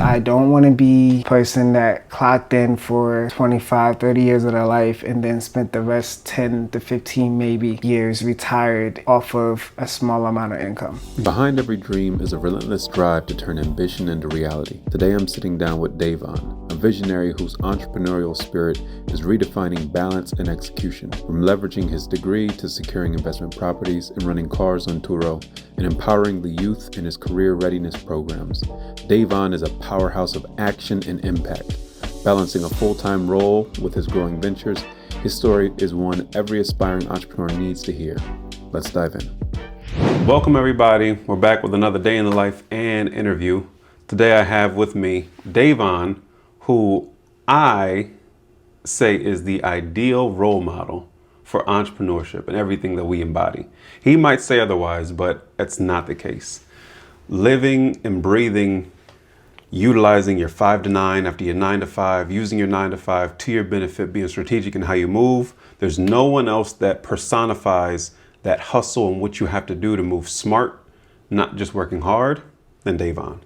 I don't want to be a person that clocked in for 25, 30 years of their life and then spent the rest 10 to 15 maybe years retired off of a small amount of income. Behind every dream is a relentless drive to turn ambition into reality. Today I'm sitting down with Davon, a visionary whose entrepreneurial spirit is redefining balance and execution. From leveraging his degree to securing investment properties and running cars on Turo and empowering the youth in his career readiness programs, Davon is a powerhouse of action and impact. Balancing a full-time role with his growing ventures, his story is one every aspiring entrepreneur needs to hear. Let's dive in. Welcome everybody. We're back with another day in the life and interview. Today I have with me Davon, who I say is the ideal role model for entrepreneurship and everything that we embody. He might say otherwise, but it's not the case. Living and breathing, utilizing your 5 to 9 after your 9 to 5, using your 9 to 5 to your benefit, being strategic in how you move. There's no one else that personifies that hustle and what you have to do to move smart, not just working hard, than Davon.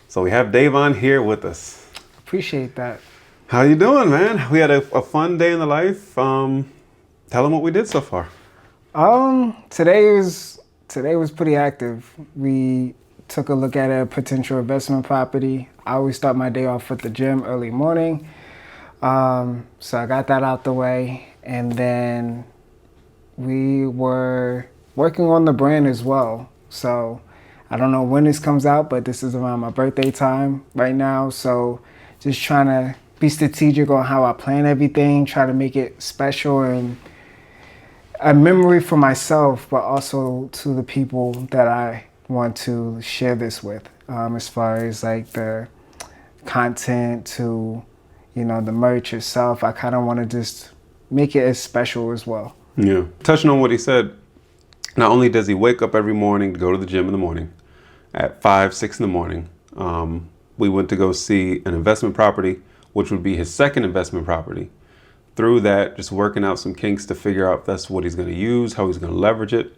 So we have Davon here with us. Appreciate that. How you doing, man? We had a fun day in the life. Tell them what we did so far. Today was pretty active. We took a look at a potential investment property. I always start my day off at the gym early morning. So I got that out the way. And then we were working on the brand as well. So I don't know when this comes out, but this is around my birthday time right now. So just trying to be strategic on how I plan everything, try to make it special and a memory for myself, but also to the people that I want to share this with, as far as like the content to, the merch itself. I kind of want to just make it as special as well. Yeah. Touching on what he said, not only does he wake up every morning to go to the gym in the morning at 5, 6 in the morning, we went to go see an investment property, which would be his second investment property. Through that, just working out some kinks to figure out if that's what he's going to use, how he's going to leverage it.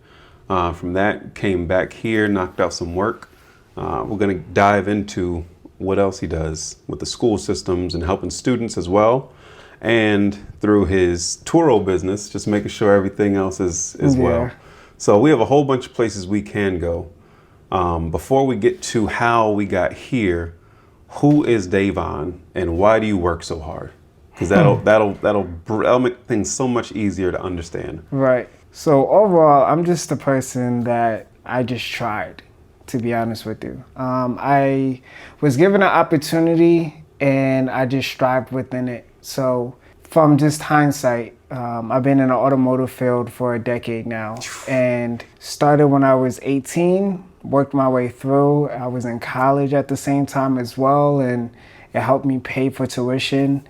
From that, came back here, knocked out some work. We're going to dive into what else he does with the school systems and helping students as well. And through his Turo business, just making sure everything else is well. So we have a whole bunch of places we can go. Before we get to how we got here, who is Davon and why do you work so hard? Because that'll make things so much easier to understand. Right. So overall, I'm just a person that I just tried, to be honest with you. I was given an opportunity and I just strived within it. So from just hindsight, I've been in the automotive field for a decade now and started when I was 18, worked my way through. I was in college at the same time as well, and it helped me pay for tuition.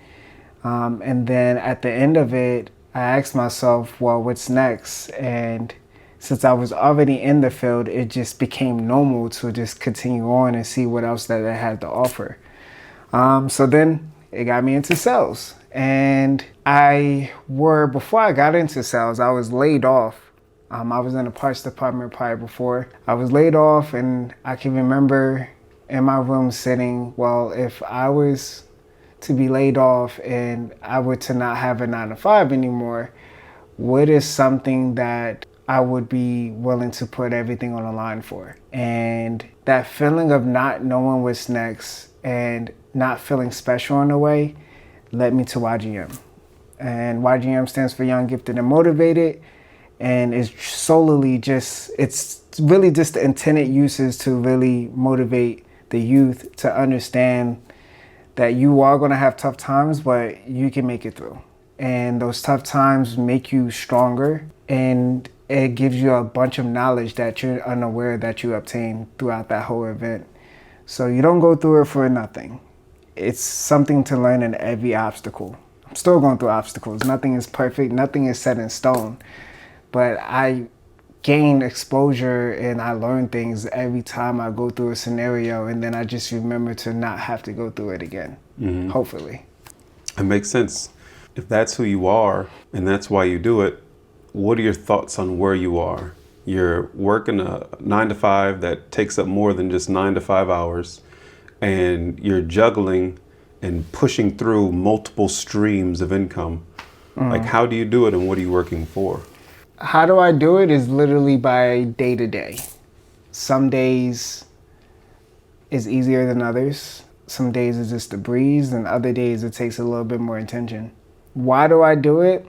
And then at the end of it, I asked myself, well, what's next? And since I was already in the field, it just became normal to just continue on and see what else that I had to offer. So then it got me into sales. And before I got into sales, I was laid off. I was in the parts department prior before. I was laid off, and I can remember in my room sitting, well, if I was to be laid off and I were to not have a 9 to 5 anymore, what is something that I would be willing to put everything on the line for? And that feeling of not knowing what's next and not feeling special in a way led me to YGM. And YGM stands for Young, Gifted, and Motivated. And it's really just the intended uses to really motivate the youth to understand that you are going to have tough times, but you can make it through. And those tough times make you stronger, and it gives you a bunch of knowledge that you're unaware that you obtained throughout that whole event. So you don't go through it for nothing. It's something to learn in every obstacle. I'm still going through obstacles. Nothing is perfect. Nothing is set in stone. But I gain exposure and I learn things every time I go through a scenario, and then I just remember to not have to go through it again, hopefully. It makes sense. If that's who you are and that's why you do it, what are your thoughts on where you are? You're working a 9 to 5 that takes up more than just 9 to 5 hours, and you're juggling and pushing through multiple streams of income. Like, how do you do it, and what are you working for? How do I do it is literally by day to day. Some days is easier than others. Some days it's just a breeze, and other days it takes a little bit more intention. Why do I do it?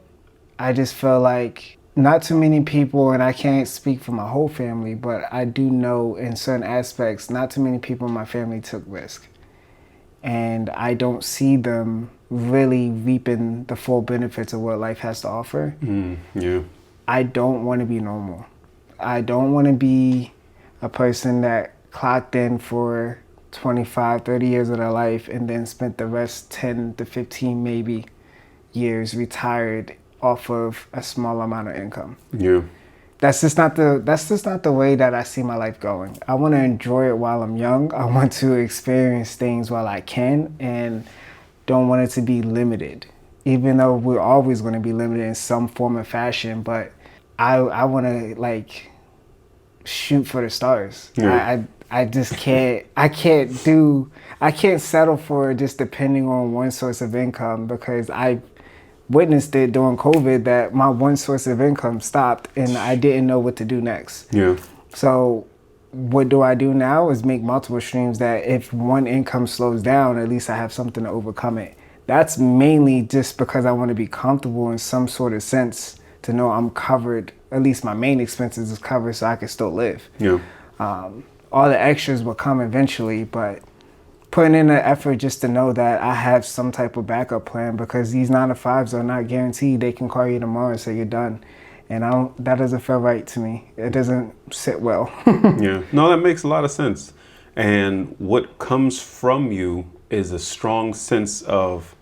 I just feel like not too many people, and I can't speak for my whole family, but I do know in certain aspects, not too many people in my family took risk. And I don't see them really reaping the full benefits of what life has to offer. Yeah. I don't want to be normal. I don't want to be a person that clocked in for 25, 30 years of their life and then spent the rest 10 to 15 maybe years retired off of a small amount of income. Yeah. That's just not the way that I see my life going. I want to enjoy it while I'm young. I want to experience things while I can, and don't want it to be limited. Even though we're always going to be limited in some form or fashion, but I want to like shoot for the stars. Yeah. I just can't. I can't settle for just depending on one source of income, because I witnessed it during COVID that my one source of income stopped and I didn't know what to do next. Yeah. So what do I do now is make multiple streams that if one income slows down, at least I have something to overcome it. That's mainly just because I want to be comfortable in some sort of sense to know I'm covered, at least my main expenses is covered so I can still live. Yeah. All the extras will come eventually, but putting in the effort just to know that I have some type of backup plan, because these 9-to-5s are not guaranteed. They can call you tomorrow and say you're done. And that doesn't feel right to me. It doesn't sit well. Yeah. No, that makes a lot of sense. And what comes from you is a strong sense of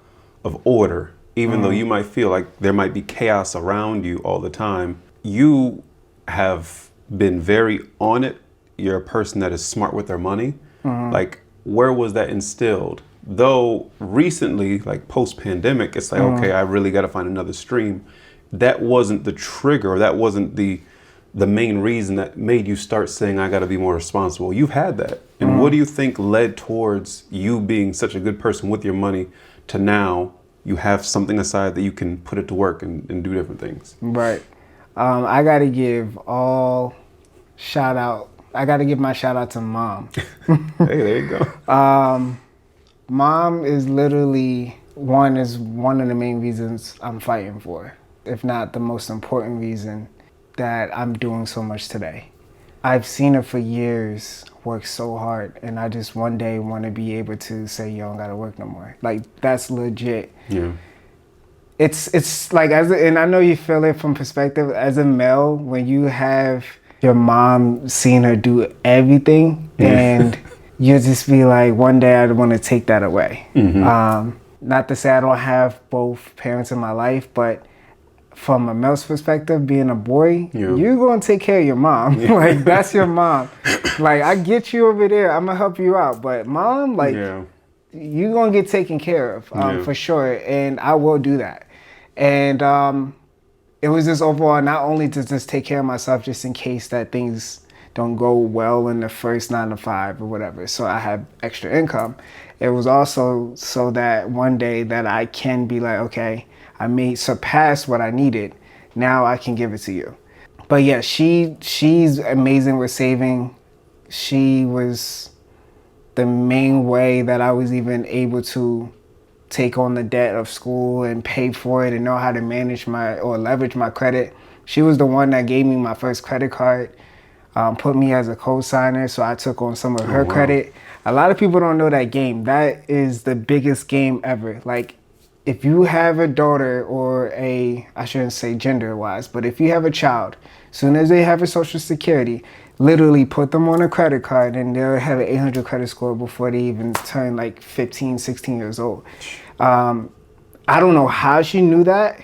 order. Even though you might feel like there might be chaos around you all the time, you have been very on it. You're a person that is smart with their money. Like, where was that instilled? Though recently, like post-pandemic, it's like, okay, I really got to find another stream. That wasn't the trigger, or that wasn't the main reason that made you start saying, I got to be more responsible. You've had that. And what do you think led towards you being such a good person with your money to now you have something aside that you can put it to work and do different things? Right. I got to give my shout out to Mom. Hey, there you go. Mom is literally one of the main reasons I'm fighting for, if not the most important reason that I'm doing so much today. I've seen her for years work so hard, and I just one day want to be able to say, yo, I don't gotta work no more. Like, that's legit. Yeah. It's like, and I know you feel it from perspective, as a male, when you have your mom seeing her do everything, and you just be like, one day I want to take that away. Not to say I don't have both parents in my life, but from a male's perspective, being a boy, you're going to take care of your mom. Like, that's your mom. Like, I get you over there, I'm going to help you out. But mom, like, you're going to get taken care of, for sure. And I will do that. And it was just overall, not only to just take care of myself, just in case that things don't go well in the first 9-to-5 or whatever, so I have extra income. It was also so that one day that I can be like, okay, I may surpass what I needed. Now I can give it to you. But yeah, she's amazing with saving. She was the main way that I was even able to take on the debt of school and pay for it and know how to manage or leverage my credit. She was the one that gave me my first credit card, put me as a co-signer, so I took on some of her credit. A lot of people don't know that game. That is the biggest game ever. Like, if you have a daughter or I shouldn't say gender-wise, but if you have a child, as soon as they have a social security, literally put them on a credit card and they'll have an 800 credit score before they even turn like 15, 16 years old. I don't know how she knew that,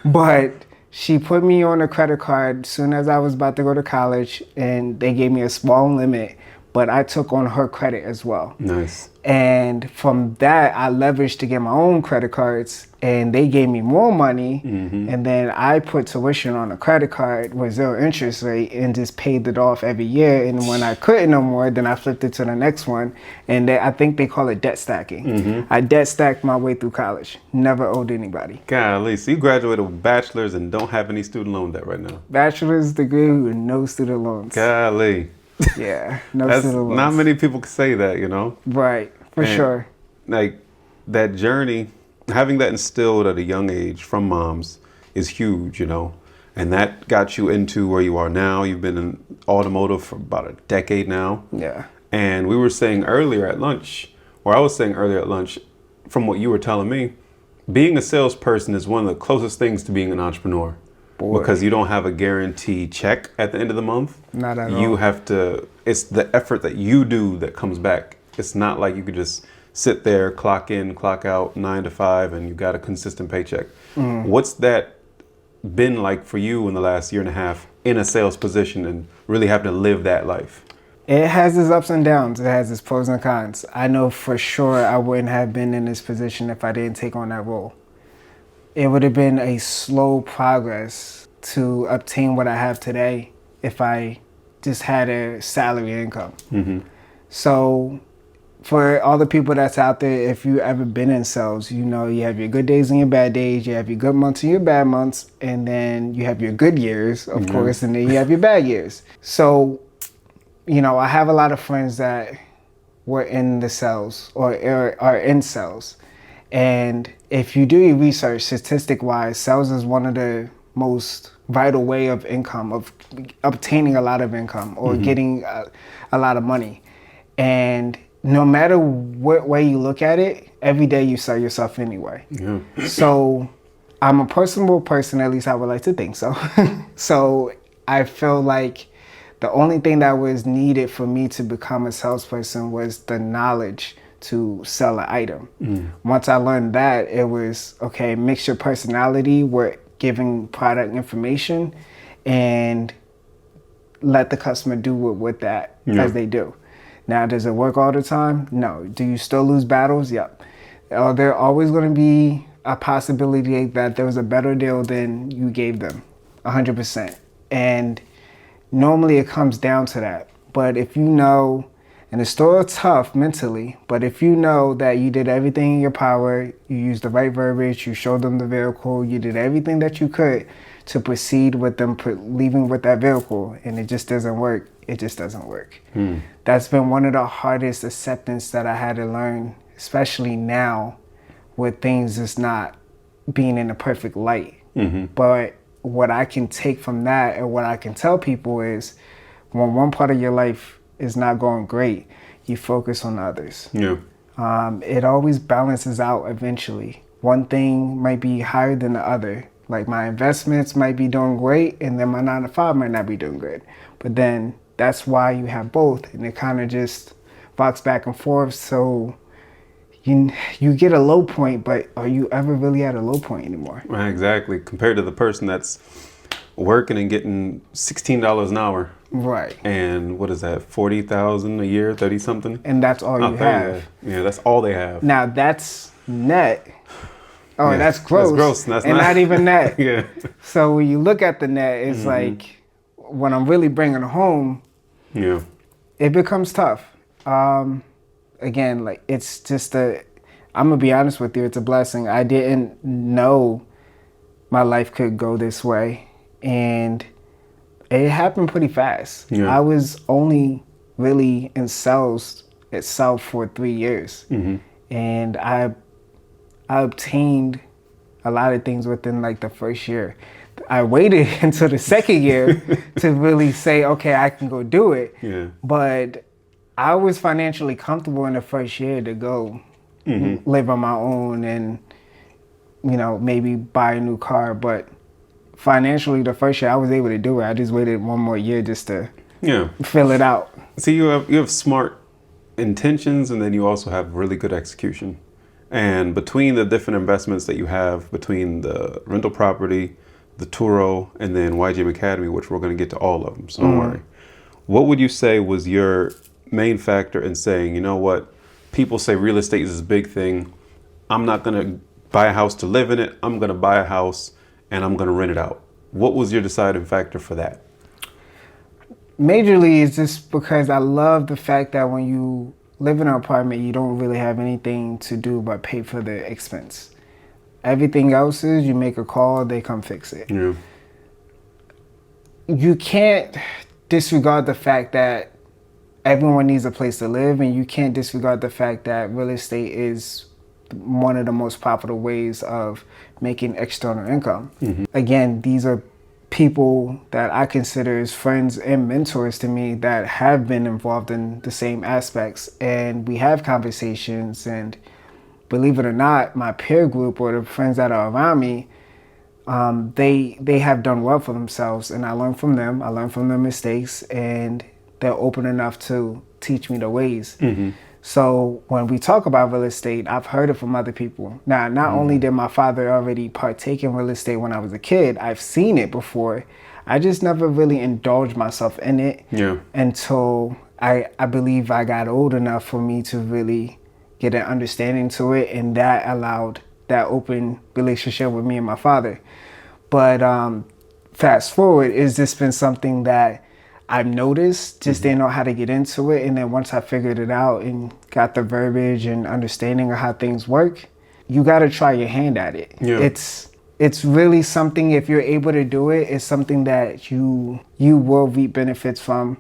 but she put me on a credit card as soon as I was about to go to college, and they gave me a small limit. but I took on her credit as well. Nice. And from that, I leveraged to get my own credit cards, and they gave me more money. And then I put tuition on a credit card with 0 interest rate and just paid it off every year. And when I couldn't no more, then I flipped it to the next one. And I think they call it debt stacking. I debt stacked my way through college. Never owed anybody. Golly, so you graduated with bachelor's and don't have any student loan debt right now. Bachelor's degree with no student loans. Golly. Yeah, no That's student loans. not many people can say that, you know? Right, for sure. Like, that journey, having that instilled at a young age from moms is huge, you know? And that got you into where you are now. You've been in automotive for about a decade now. Yeah. And we were saying earlier at lunch, or I was saying earlier at lunch, from what you were telling me, being a salesperson is one of the closest things to being an entrepreneur. Boy. Because you don't have a guaranteed check at the end of the month. Not at all. You have to, it's the effort that you do that comes back. It's not like you could just sit there, clock in, clock out, 9 to 5, and you got a consistent paycheck. What's that been like for you in the last year and a half in a sales position and really have to live that life? It has its ups and downs. It has its pros and cons. I know for sure I wouldn't have been in this position if I didn't take on that role. It would have been a slow progress to obtain what I have today if I just had a salary income. So for all the people that's out there, if you ever been in sales, you know you have your good days and your bad days, you have your good months and your bad months, and then you have your good years, of course, and then you have your bad years. So, you know, I have a lot of friends that were in the sales or are in sales. And if you do your research, statistic-wise, sales is one of the most vital way of income, of obtaining a lot of income or getting a lot of money. And no matter what way you look at it, every day you sell yourself anyway. So I'm a personable person, at least I would like to think so. So I feel like the only thing that was needed for me to become a salesperson was the knowledge to sell an item. Once I learned that, it was, okay, mix your personality with giving product information and let the customer do with that as they do. Now, does it work all the time? No. Do you still lose battles? Yep. Are there always going to be a possibility that there was a better deal than you gave them? 100%. And normally it comes down to that. But if you know, and it's still tough mentally, but if you know that you did everything in your power, you used the right verbiage, you showed them the vehicle, you did everything that you could to proceed with them leaving with that vehicle, and it just doesn't work, it just doesn't work. That's been one of the hardest acceptance that I had to learn, especially now with things just not being in a perfect light. But what I can take from that and what I can tell people is when one part of your life is not going great, you focus on others. It always balances out eventually. One thing might be higher than the other. Like my investments might be doing great and then my 9 to 5 might not be doing good. But then that's why you have both, and it kind of just box back and forth. So you get a low point, but are you ever really at a low point anymore? Right, exactly. Compared to the person that's working and getting $16 an hour. Right. And what is that, 40,000 a year, 30 something? And that's all you have. Yeah, that's all they have. Now that's net. Oh, yeah, that's gross. That's gross. That's and not even net. Yeah. So when you look at the net, it's like when I'm really bringing it home, it becomes tough. Again, like it's just I'm gonna be honest with you, it's a blessing. I didn't know my life could go this way, and it happened pretty fast. I was only really in sales itself for 3 years, and I obtained a lot of things within like the first year. I waited until the second year to really say, okay, I can go do it. But I was financially comfortable in the first year to go live on my own and, you know, maybe buy a new car. But financially, the first year I was able to do it. I just waited one more year just to fill it out. See, you have smart intentions, and then you also have really good execution. And between the different investments that you have, between the rental property, the Turo, and then YGM Academy, which we're going to get to all of them, so don't worry. What would you say was your main factor in saying, you know what, people say real estate is this big thing. I'm not going to buy a house to live in it. I'm going to buy a house and I'm going to rent it out. What was your deciding factor for that? Majorly, it's just because I love the fact that when you live in an apartment, you don't really have anything to do but pay for the expense. Everything else is you make a call, they come fix it. Yeah. You can't disregard the fact that everyone needs a place to live, and you can't disregard the fact that real estate is one of the most popular ways of making external income. Again, these are people that I consider as friends and mentors to me that have been involved in the same aspects, and we have conversations, and believe it or not, my peer group or the friends that are around me, they have done well for themselves, and I learn from them. I learn from their mistakes, and they're open enough to teach me the ways. So when we talk about real estate, I've heard it from other people. Now, not only did my father already partake in real estate when I was a kid, I've seen it before. I just never really indulged myself in it until I believe I got old enough for me to really get an understanding to it, and that allowed that open relationship with me and my father. But fast forward, it's just been something that I've noticed, just didn't know how to get into it. And then once I figured it out and got the verbiage and understanding of how things work, you got to try your hand at it. It's really something, if you're able to do it, it's something that you will reap benefits from.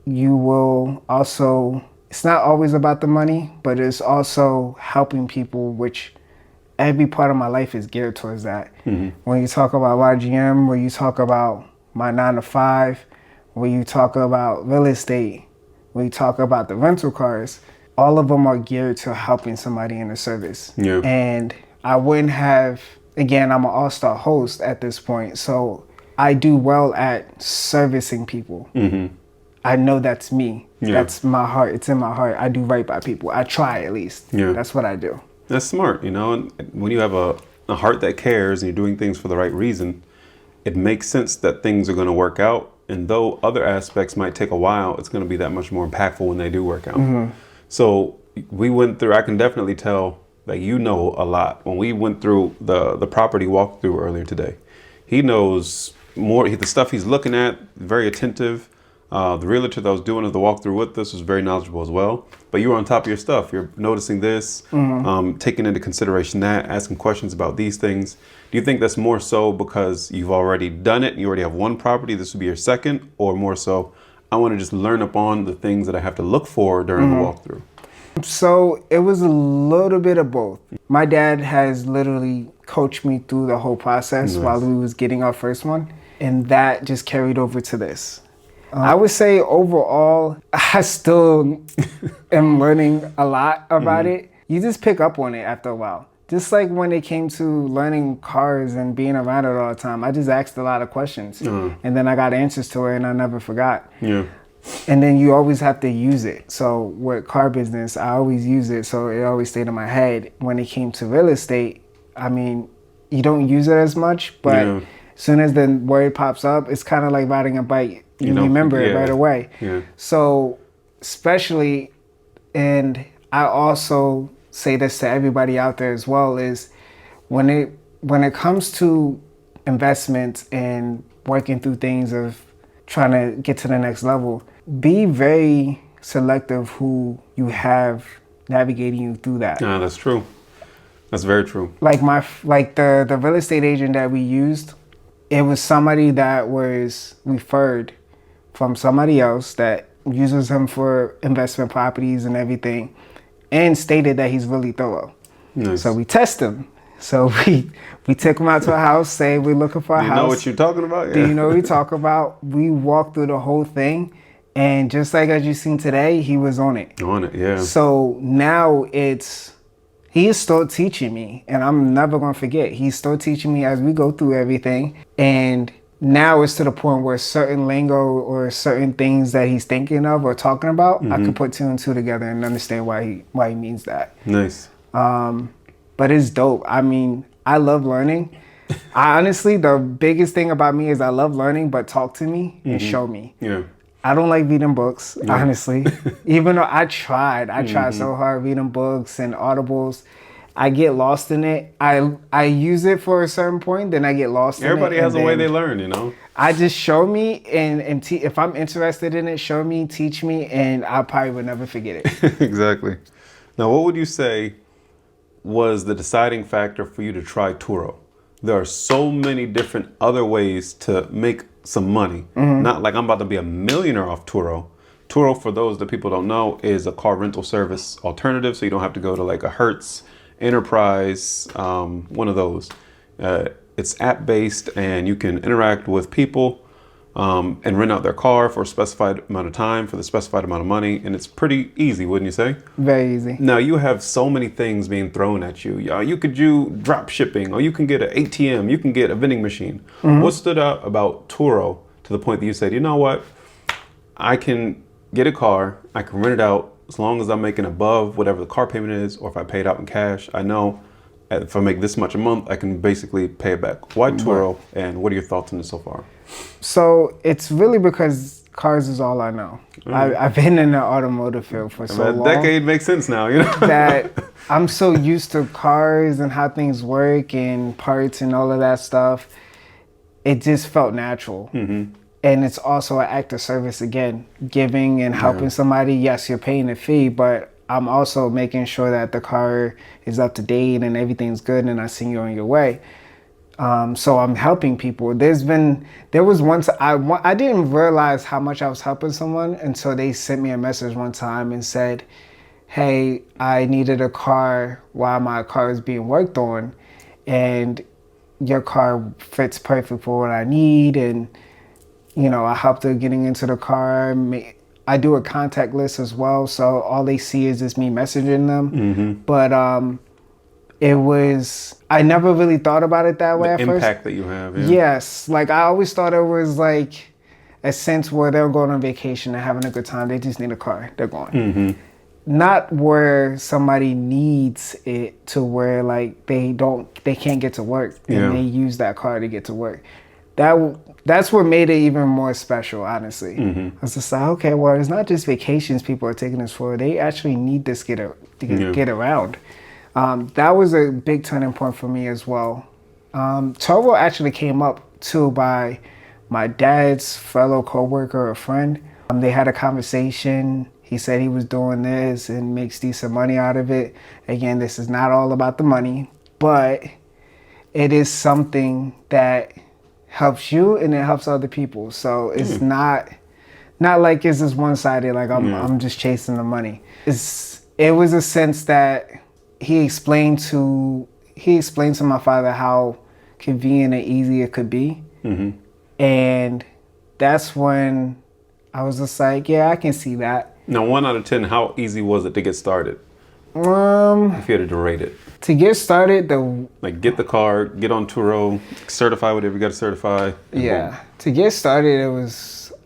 You will also, it's not always about the money, but it's also helping people, which every part of my life is geared towards that. When you talk about YGM, when you talk about my 9-to-5, when you talk about real estate, when you talk about the rental cars, all of them are geared to helping somebody in a service. And I wouldn't have, again, I'm an all-star host at this point, so I do well at servicing people. I know that's me. That's my heart. It's in my heart. I do right by people. I try, at least. That's what I do. That's smart, you know, and when you have a heart that cares and you're doing things for the right reason, it makes sense that things are going to work out. And though other aspects might take a while, it's going to be that much more impactful when they do work out. So we went through, I can definitely tell that you know a lot. When we went through the property walkthrough earlier today, he knows more, the stuff he's looking at, very attentive. The realtor that was doing the walkthrough with us was very knowledgeable as well. But you were on top of your stuff. You're noticing this, taking into consideration that, asking questions about these things. Do you think that's more so because you've already done it and you already have one property, this would be your second, or more so, I want to just learn upon the things that I have to look for during the walkthrough? So it was a little bit of both. My dad has literally coached me through the whole process while we was getting our first one, and that just carried over to this. I would say overall, I still am learning a lot about it. You just pick up on it after a while. Just like when it came to learning cars and being around it all the time, I just asked a lot of questions. And then I got answers to it and I never forgot. And then you always have to use it. So with car business, I always use it. So it always stayed in my head. When it came to real estate, I mean, you don't use it as much, but as soon as the word pops up, it's kind of like riding a bike. You remember it right away. So especially, and I also say this to everybody out there as well, is when it comes to investments and working through things of trying to get to the next level, be very selective who you have navigating you through that. Yeah, that's true. That's very true. Like the real estate agent that we used, it was somebody that was referred from somebody else that uses him for investment properties and everything, and stated that he's really thorough. So we test him. So we took him out to a house, say we're looking for a house. Do you know what you're talking about? Do you know what we talk about? We walked through the whole thing, and just like as you seen today, he was on it. On it, yeah. So now he is still teaching me, and I'm never gonna forget. He's still teaching me as we go through everything, and now it's to the point where certain lingo or certain things that he's thinking of or talking about, I can put two and two together and understand why he means that. Nice. But it's dope. I mean, I love learning. I honestly, the biggest thing about me is I love learning, but talk to me and show me. I don't like reading books, honestly. Even though I tried so hard reading books and audibles. I get lost in it. I use it for a certain point, then I get lost in it. Everybody has a way they learn, you know? I just show me and if I'm interested in it, show me, teach me, and I probably would never forget it. Exactly. Now, what would you say was the deciding factor for you to try Turo? There are so many different other ways to make some money. Not like I'm about to be a millionaire off Turo. Turo, for those that people don't know, is a car rental service alternative, so you don't have to go to like a Hertz, Enterprise, one of those. It's app-based, and you can interact with people and rent out their car for a specified amount of time for the specified amount of money, and it's pretty easy, wouldn't you say? Very easy. Now, you have so many things being thrown at you. You could do drop shipping, or you can get an ATM, you can get a vending machine. What stood out about Turo to the point that you said, you know what, I can get a car, I can rent it out, as long as I'm making above whatever the car payment is, or if I pay it out in cash, I know if I make this much a month, I can basically pay it back. Why Turo, and what are your thoughts on this so far? So it's really because cars is all I know. I've been in the automotive field for so long. A decade makes sense now, you know? That I'm so used to cars and how things work and parts and all of that stuff. It just felt natural. And it's also an act of service again, giving and helping somebody. Yes, you're paying a fee, but I'm also making sure that the car is up to date and everything's good, and I send you on your way. So I'm helping people. There was once I didn't realize how much I was helping someone until they sent me a message one time and said, hey, I needed a car while my car is being worked on, and your car fits perfect for what I need. And you know, I helped her getting into the car. I do a contact list as well, so all they see is just me messaging them. But I never really thought about it that way at first. The impact that you have. Yeah. Yes, like I always thought it was like a sense where they're going on vacation and having a good time. They just need a car. They're going. Not where somebody needs it to where like they can't get to work and they use that car to get to work. That's what made it even more special, honestly. I was just like, okay, well, it's not just vacations people are taking this for. They actually need this to get around. That was a big turning point for me as well. Turo actually came up too by my dad's fellow coworker or friend. They had a conversation. He said he was doing this and makes decent money out of it. Again, this is not all about the money, but it is something that helps you and it helps other people. So it's not like it's just one-sided, like I'm just chasing the money. It was a sense that he explained to my father how convenient and easy it could be. And that's when I was just like, yeah, I can see that. Now, 1 out of 10, how easy was it to get started? If you had to rate it. To get started, get the car, get on Turo, certify whatever you got to certify. Yeah. Boom. To get started,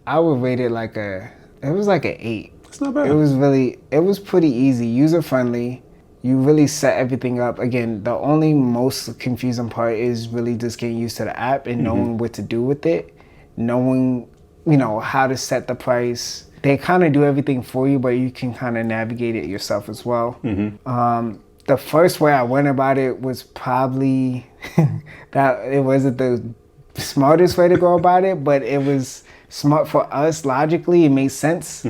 I would rate it like an 8. It's not bad. It was pretty easy, user friendly. You really set everything up. Again, the only most confusing part is really just getting used to the app and knowing what to do with it, knowing, how to set the price. They kind of do everything for you, but you can kind of navigate it yourself as well. The first way I went about it was probably that it wasn't the smartest way to go about it, but it was smart for us. Logically, it made sense.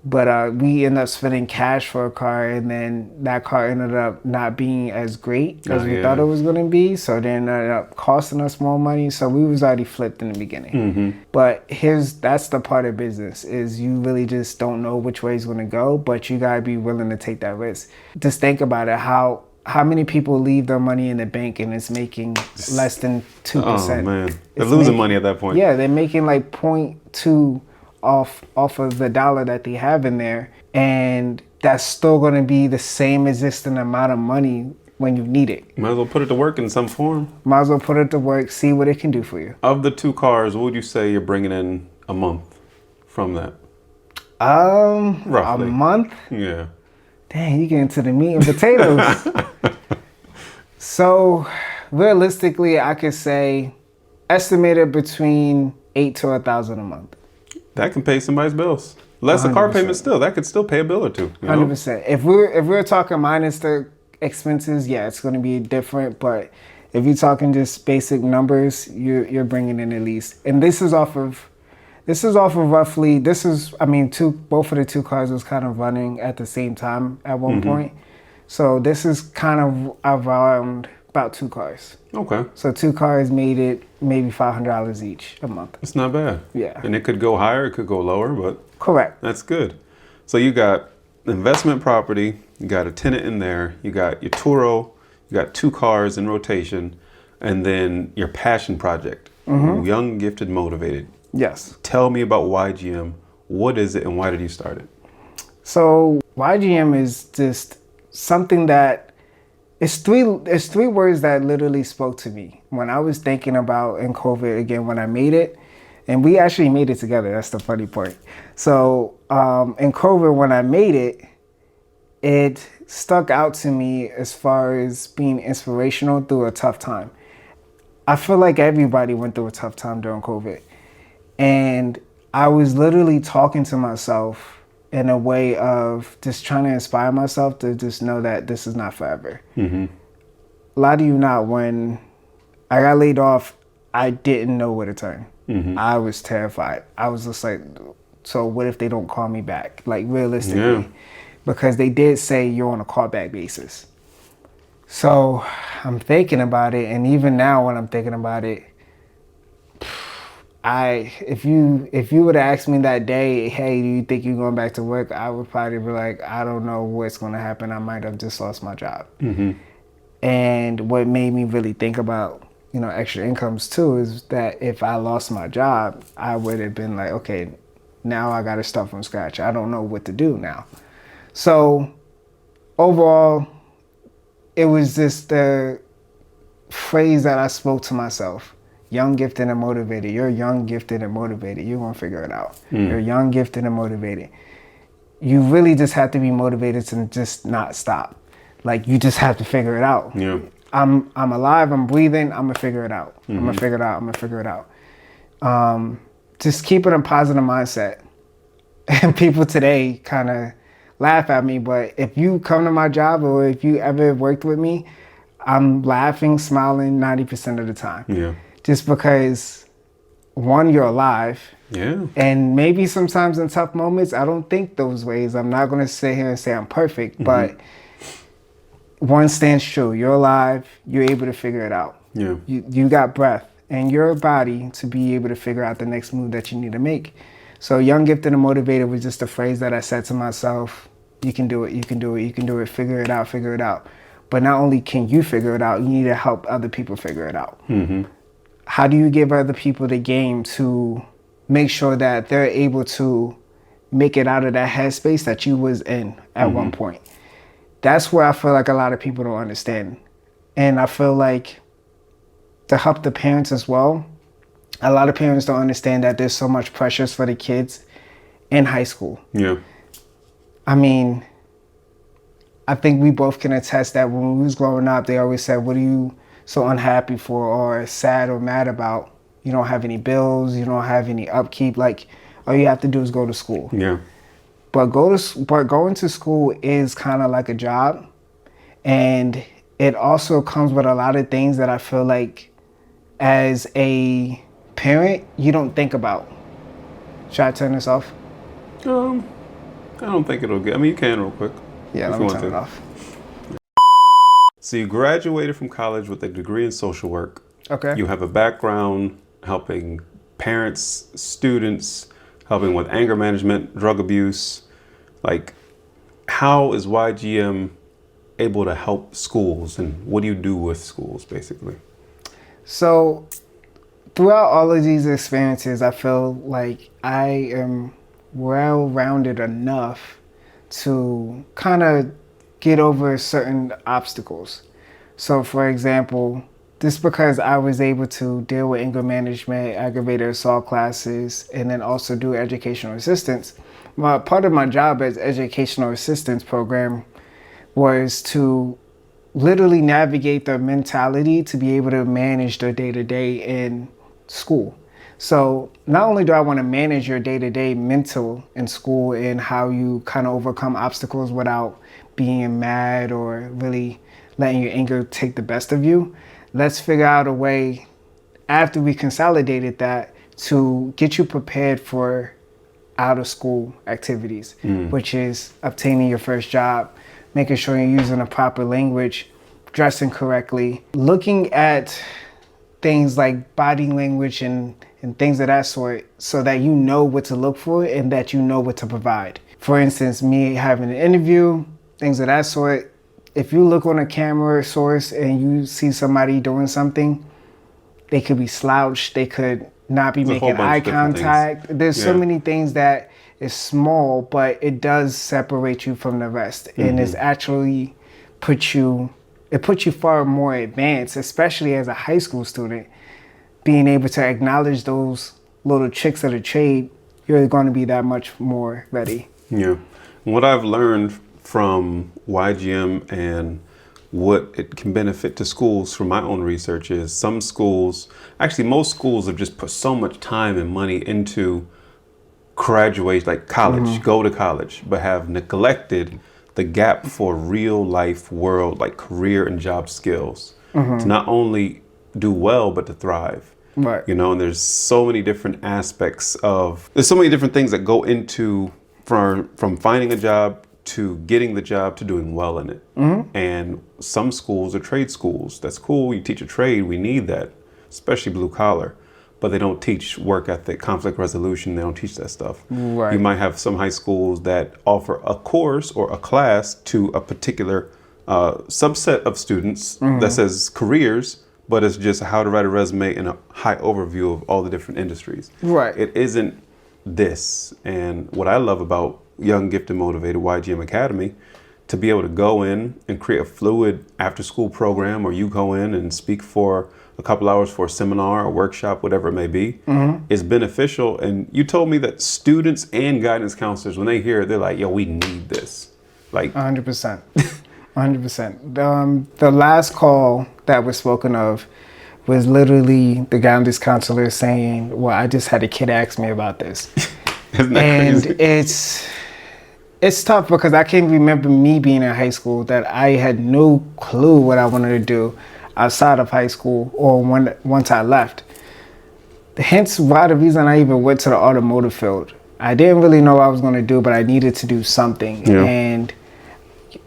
But we ended up spending cash for a car, and then that car ended up not being as great as we thought it was going to be. So then it ended up costing us more money. So we was already flipped in the beginning. But that's the part of business, is you really just don't know which way it's going to go, but you got to be willing to take that risk. Just think about it. How many people leave their money in the bank and it's making less than 2%? Oh, man. They're losing money at that point. Yeah, they're making like 0.2 off of the dollar that they have in there. And that's still going to be the same existing amount of money when you need it. Might as well put it to work in some form. Might as well put it to work, see what it can do for you. Of the 2 cars, what would you say you're bringing in a month from that? A Roughly. month? Yeah. Dang, you get into the meat and potatoes. So, realistically, I could say estimated between $8,000 to $1,000 a month. That can pay somebody's bills. Less a car payment 100%. still. That could still pay a bill or two. You know? 100%. If we're talking minus the expenses, yeah, it's going to be different. But if you're talking just basic numbers, you're bringing in at least. And both of the two cars was kind of running at the same time at one point. So this is kind of around about two cars. Okay. So two cars made it maybe $500 each a month. It's not bad. Yeah. And it could go higher, it could go lower, but Correct. that's good. So you got investment property, you got a tenant in there, you got your Turo, you got two cars in rotation, and then your passion project, Young, Gifted, Motivated. Yes. Tell me about YGM. What is it and why did you start it? So YGM is just something that it's three words that literally spoke to me when I was thinking about in COVID again when I made it, and we actually made it together. That's the funny part. So in COVID when I made it, it stuck out to me as far as being inspirational through a tough time. I feel like everybody went through a tough time during COVID, and I was literally talking to myself in a way of just trying to inspire myself to just know that this is not forever. Lie to you not, when I got laid off, I didn't know where to turn. I was terrified. I was just like, so what if they don't call me back? Like realistically, Yeah. because they did say you're on a callback basis. So I'm thinking about it, and even now when I'm thinking about it, if you would have asked me that day, hey, do you think you're going back to work? I would probably be like, I don't know what's going to happen. I might have just lost my job. And what made me really think about, extra incomes too, is that if I lost my job, I would have been like, okay, now I got to start from scratch. I don't know what to do now. So overall, it was just the phrase that I spoke to myself. Young, gifted, and motivated. You're young, gifted, and motivated. You're going to figure it out. You're young, gifted, and motivated. You really just have to be motivated to just not stop. Like, you just have to figure it out. Yeah. I'm alive. I'm breathing. I'm going to figure it out. I'm going to figure it out. I'm going to figure it out. Just keep it a positive mindset. And people today kind of laugh at me, but if you come to my job or if you ever worked with me, I'm laughing, smiling 90% of the time. Yeah. Just because, one, you're alive. Yeah. And maybe sometimes in tough moments, I don't think those ways. I'm not going to sit here and say I'm perfect, but one stands true. You're alive. You're able to figure it out. Yeah. You got breath and your body to be able to figure out the next move that you need to make. So young, gifted, and motivated was just a phrase that I said to myself, you can do it, you can do it, you can do it, figure it out, figure it out. But not only can you figure it out, you need to help other people figure it out. How do you give other people the game to make sure that they're able to make it out of that headspace that you was in at one point? That's where I feel like a lot of people don't understand. And I feel like to help the parents as well, a lot of parents don't understand that there's so much pressures for the kids in high school. Yeah. I mean, I think we both can attest that when we was growing up, they always said, what are you so unhappy for or sad or mad about? You don't have any bills, you don't have any upkeep. Like, all you have to do is go to school. Yeah. But going to school is kind of like a job. And it also comes with a lot of things that I feel like as a parent, you don't think about. Should I turn this off? I don't think it'll get. I mean, you can real quick. Yeah, if let you me want turn to. it off. So you graduated from college with a degree in social work. Okay. You have a background helping parents, students, helping with anger management, drug abuse. Like, how is YGM able to help schools, and what do you do with schools, basically? So throughout all of these experiences, I feel like I am well-rounded enough to kind of get over certain obstacles. So for example, just because I was able to deal with anger management, aggravated assault classes, and then also do educational assistance, part of my job as educational assistance program was to literally navigate their mentality to be able to manage their day-to-day in school. So not only do I want to manage your day-to-day mental in school and how you kind of overcome obstacles without being mad or really letting your anger take the best of you, let's figure out a way after we consolidated that to get you prepared for out of school activities, which is obtaining your first job, making sure you're using the proper language, dressing correctly, looking at things like body language and things of that sort so that you know what to look for and that you know what to provide. For instance, me having an interview, things of that sort, if you look on a camera source and you see somebody doing something, they could be slouched, they could not be making eye contact. There's so many things that is small, but it does separate you from the rest. And it's actually puts you far more advanced, especially as a high school student. Being able to acknowledge those little tricks of the trade, you're going to be that much more ready. Yeah. What I've learned from YGM and what it can benefit to schools from my own research is some schools, actually most schools, have just put so much time and money into graduate, like college, go to college, but have neglected the gap for real life world, like career and job skills, to not only do well, but to thrive. Right. You know, and there's so many different aspects there's so many different things that go into from finding a job to getting the job to doing well in it. And some schools are trade schools. That's cool. You teach a trade. We need that, especially blue collar. But they don't teach work ethic, conflict resolution. They don't teach that stuff. Right. You might have some high schools that offer a course or a class to a particular subset of students that says careers, but it's just how to write a resume and a high overview of all the different industries. Right. It isn't this. And what I love about Young, Gifted, Motivated YGM Academy, to be able to go in and create a fluid after school program, or you go in and speak for a couple hours for a seminar or workshop, whatever it may be, is beneficial. And you told me that students and guidance counselors, when they hear it, they're like, yo, we need this. Like 100%. 100%. The last call that was spoken of was literally the guidance counselor saying, well, I just had a kid ask me about this. Isn't that and crazy? It's tough because I can remember me being in high school that I had no clue what I wanted to do outside of high school or once I left. Hence why the reason I even went to the automotive field. I didn't really know what I was going to do, but I needed to do something. Yeah. And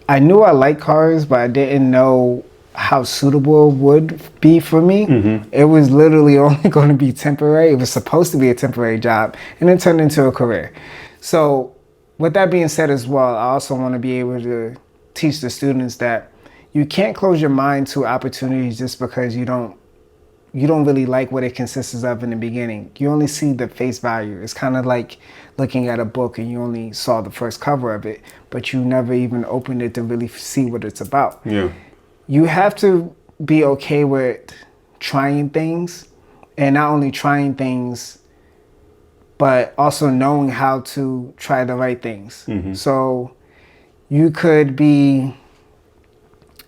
I knew I liked cars, but I didn't know how suitable it would be for me. It was literally only going to be temporary. It was supposed to be a temporary job, and it turned into a career. So with that being said as well, I also want to be able to teach the students that you can't close your mind to opportunities just because you don't really like what it consists of in the beginning. You only see the face value. It's kind of like looking at a book and you only saw the first cover of it, but you never even opened it to really see what it's about. Yeah. You have to be okay with trying things, and not only trying things, but also knowing how to try the right things. So you could be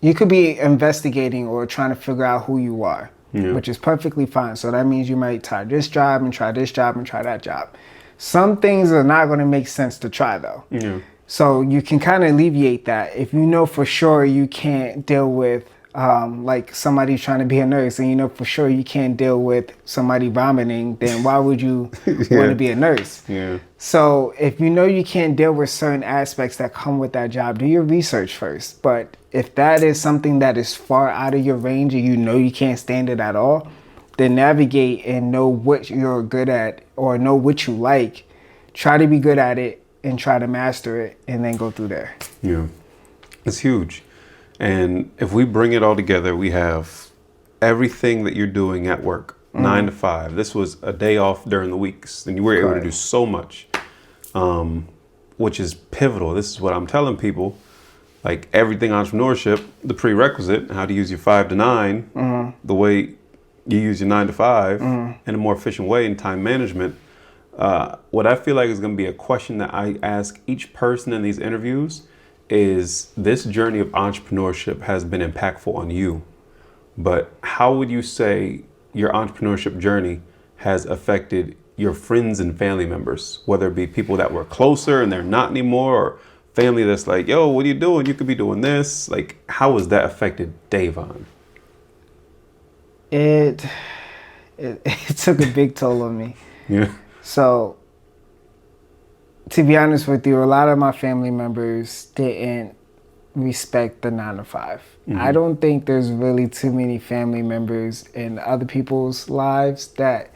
investigating or trying to figure out who you are, which is perfectly fine. So that means you might try this job and try this job and try that job. Some things are not going to make sense to try though. Yeah. So you can kind of alleviate that. If you know for sure you can't deal with like somebody trying to be a nurse, and you know for sure you can't deal with somebody vomiting, then why would you want to be a nurse? Yeah. So if you know you can't deal with certain aspects that come with that job, do your research first. But if that is something that is far out of your range and you know you can't stand it at all, then navigate and know what you're good at or know what you like. Try to be good at it and try to master it, and then go through there. Yeah, it's huge. And if we bring it all together, we have everything that you're doing at work, 9 to 5. This was a day off during the weeks, and you were able to do so much, which is pivotal. This is what I'm telling people. Like everything entrepreneurship, the prerequisite, how to use your 5 to 9, the way you use your 9 to 5 in a more efficient way in time management. What I feel like is going to be a question that I ask each person in these interviews is, this journey of entrepreneurship has been impactful on you, but how would you say your entrepreneurship journey has affected your friends and family members, whether it be people that were closer and they're not anymore, or family that's like, yo, what are you doing? You could be doing this. Like, how has that affected Davon? It took a big toll on me. Yeah. So, to be honest with you, a lot of my family members didn't respect the 9 to 5. Mm-hmm. I don't think there's really too many family members in other people's lives that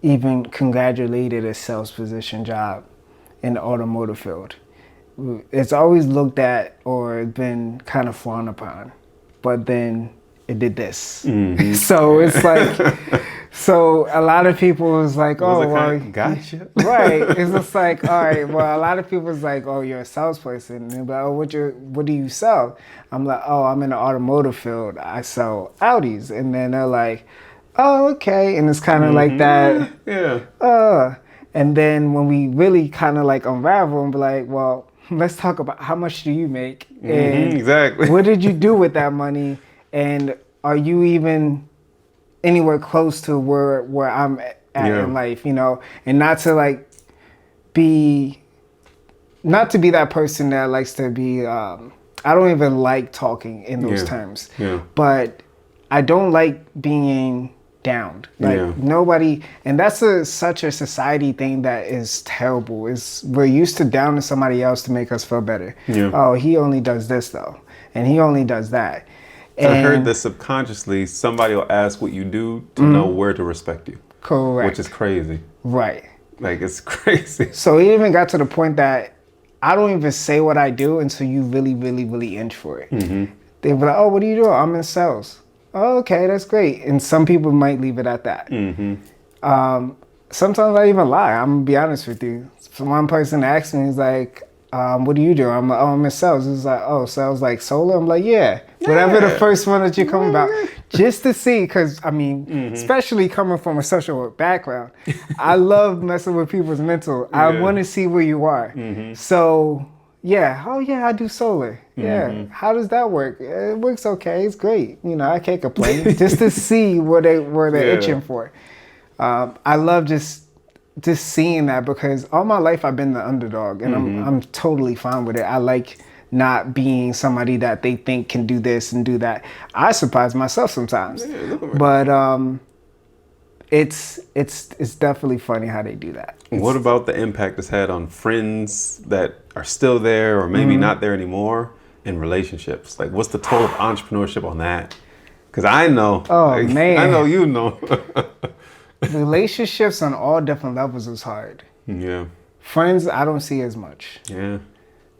even congratulated a sales position job in the automotive field. It's always looked at or been kind of frowned upon, but then it did this. Mm-hmm. So it's like, so a lot of people was like, oh, well, gotcha. Right. It's just like, all right, well, a lot of people was like, oh, you're a salesperson. And they're like, oh, what do you sell? I'm like, oh, I'm in the automotive field. I sell Audis. And then they're like, oh, okay. And it's kind of like that. Yeah. And then when we really kind of like unravel and be like, well, let's talk about how much do you make? And exactly. What did you do with that money? And are you even anywhere close to where I'm at in life, you know? And not to be that person that likes to be, I don't even like talking in those terms. Yeah. But I don't like being downed. Nobody, and that's such a society thing that is terrible. We're used to downing somebody else to make us feel better. Yeah. Oh, he only does this though, and he only does that. And I heard that subconsciously somebody will ask what you do to know where to respect you. Correct. Which is crazy. Right. Like, it's crazy. So it even got to the point that I don't even say what I do until you really, really, really inch for it. Mm-hmm. They be like, oh, what are you doing? I'm in sales. Oh, okay, that's great. And some people might leave it at that. Mm-hmm. Sometimes I even lie. I'm going to be honest with you. So one person asked me, he's like, what do you do? I'm like, oh, I'm in sales. It's like, oh, sales like solar? I'm like, yeah. Whatever the first one that you come about. Just to see, because, I mean, especially coming from a social work background, I love messing with people's mental. I want to see where you are. Mm-hmm. So, yeah. Oh, yeah, I do solar. Yeah. How does that work? It works okay. It's great. You know, I can't complain. Just to see where they're itching for. I love just seeing that, because all my life I've been the underdog, and I'm totally fine with it. I like not being somebody that they think can do this and do that. I surprise myself sometimes, but it's definitely funny how they do that. What about the impact it's had on friends that are still there or maybe not there anymore, in relationships? Like, what's the toll of entrepreneurship on that? Because I know, man, I know you know. Relationships on all different levels is hard. Yeah. Friends, I don't see as much. Yeah.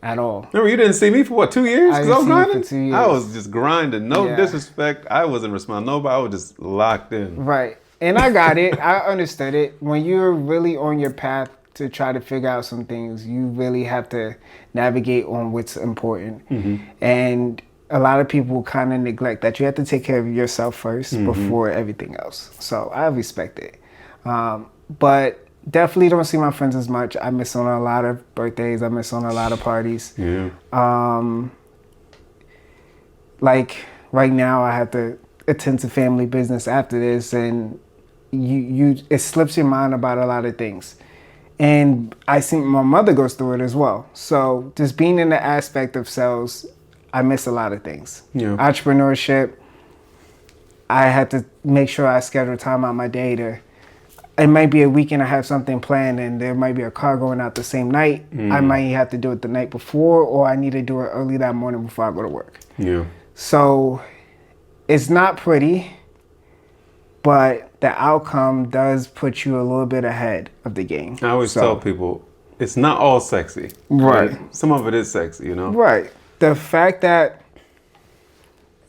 At all. Remember, you didn't see me for 2 years? Because I was grinding? For 2 years. I was just grinding. No disrespect. I wasn't responding. Nobody. I was just locked in. Right. And I got it. I understood it. When you're really on your path to try to figure out some things, you really have to navigate on what's important. Mm-hmm. And a lot of people kind of neglect that. You have to take care of yourself first before everything else. So I respect it. But definitely don't see my friends as much. I miss on a lot of birthdays. I miss on a lot of parties. Yeah. Like right now I have to attend to family business after this, and it slips your mind about a lot of things. And I see my mother goes through it as well. So just being in the aspect of sales, I miss a lot of things. Yeah. Entrepreneurship, I had to make sure I schedule time out my day to, it might be a weekend I have something planned and there might be a car going out the same night. I might have to do it the night before, or I need to do it early that morning before I go to work. Yeah. So it's not pretty, but the outcome does put you a little bit ahead of the game. I always tell people, it's not all sexy. Right. Some of it is sexy, you know? Right. The fact that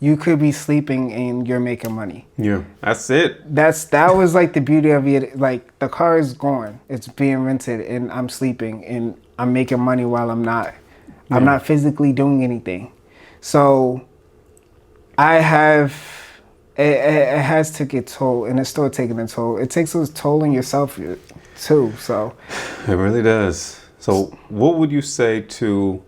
you could be sleeping and you're making money. Yeah, that's it. That was like the beauty of it. Like, the car is gone, it's being rented, and I'm sleeping and I'm making money while I'm not physically doing anything. So I have, it has taken a toll, and it's still taking a toll. It takes a toll on yourself too. So it really does. So what would you say to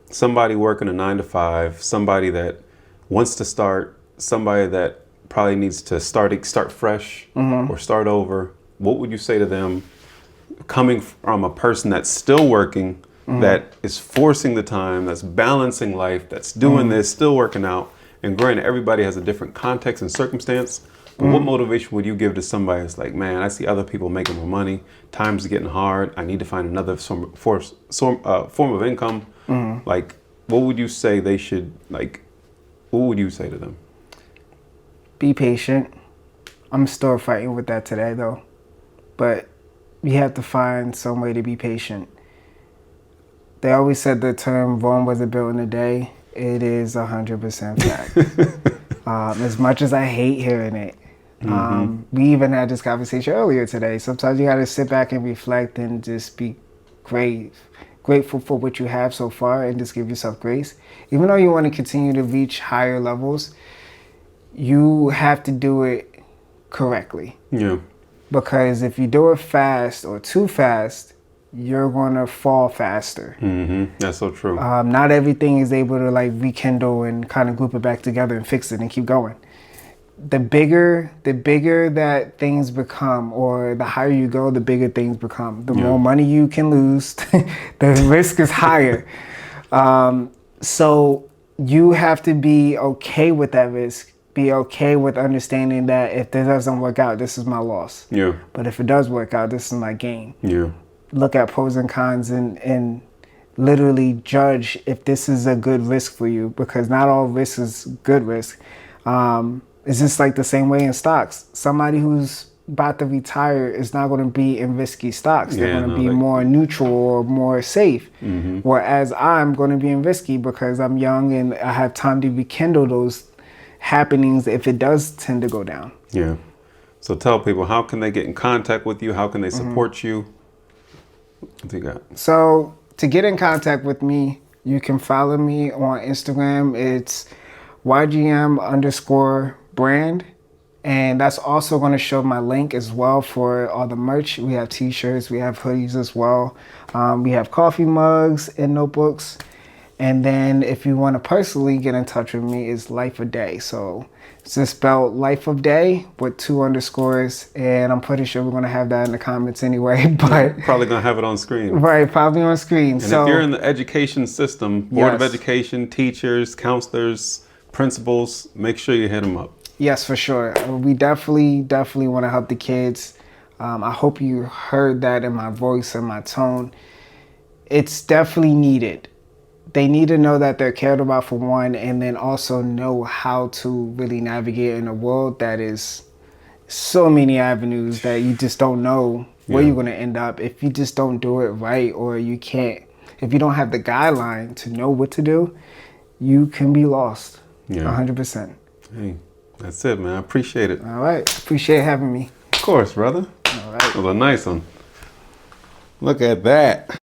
somebody working a 9 to 5, somebody that wants to start, somebody that probably needs to start fresh or start over? what would you say to them coming from a person that's still working, that is forcing the time, that's balancing life, that's doing this, still working out? And granted, everybody has a different context and circumstance. But what motivation would you give to somebody that's like, man, I see other people making more money, times are getting hard, I need to find another form of income. Like, what would you say they should, like, what would you say to them? Be patient. I'm still fighting with that today, though. But you have to find some way to be patient. They always said the term Rome wasn't built in a day. It is 100% fact. As much as I hate hearing it, we even had this conversation earlier today. Sometimes you got to sit back and reflect and just be grateful for what you have so far and just give yourself grace. Even though you want to continue to reach higher levels, you have to do it correctly. Yeah. Because if you do it fast or too fast, you're going to fall faster. That's so true. Not everything is able to like rekindle and kind of group it back together and fix it and keep going. The bigger that things become, or the higher you go, the bigger things become. The more money you can lose, the risk is higher. So you have to be okay with that risk. Be okay with understanding that if this doesn't work out, this is my loss. Yeah. But if it does work out, this is my gain. Yeah. Look at pros and cons and literally judge if this is a good risk for you, because not all risk is good risk. It's just like the same way in stocks. Somebody who's about to retire is not going to be in risky stocks. They're going to be more neutral or more safe. Whereas I'm going to be in risky because I'm young and I have time to rekindle those happenings if it does tend to go down. Yeah. So tell people, how can they get in contact with you? How can they support you? What do you got? So to get in contact with me, you can follow me on Instagram. It's YGM_brand. And that's also going to show my link as well for all the merch. We have t-shirts, we have hoodies as well. We have coffee mugs and notebooks. And then if you want to personally get in touch with me, it's Life of Day. So it's just spelled Life of Day with 2 underscores. And I'm pretty sure we're going to have that in the comments anyway. But probably going to have it on screen. Right, probably on screen. And so if you're in the education system, Board of Education, teachers, counselors, principals, make sure you hit them up. Yes, for sure. We definitely want to help the kids. I hope you heard that in my voice and my tone. It's definitely needed. They need to know that they're cared about, for one, and then also know how to really navigate in a world that is so many avenues that you just don't know where you're going to end up if you just don't do it right, or if you don't have the guideline to know what to do, you can be lost. 100%. Hey, that's it, man. I appreciate it. All right. Appreciate having me. Of course, brother. All right. That was a nice one. Look at that.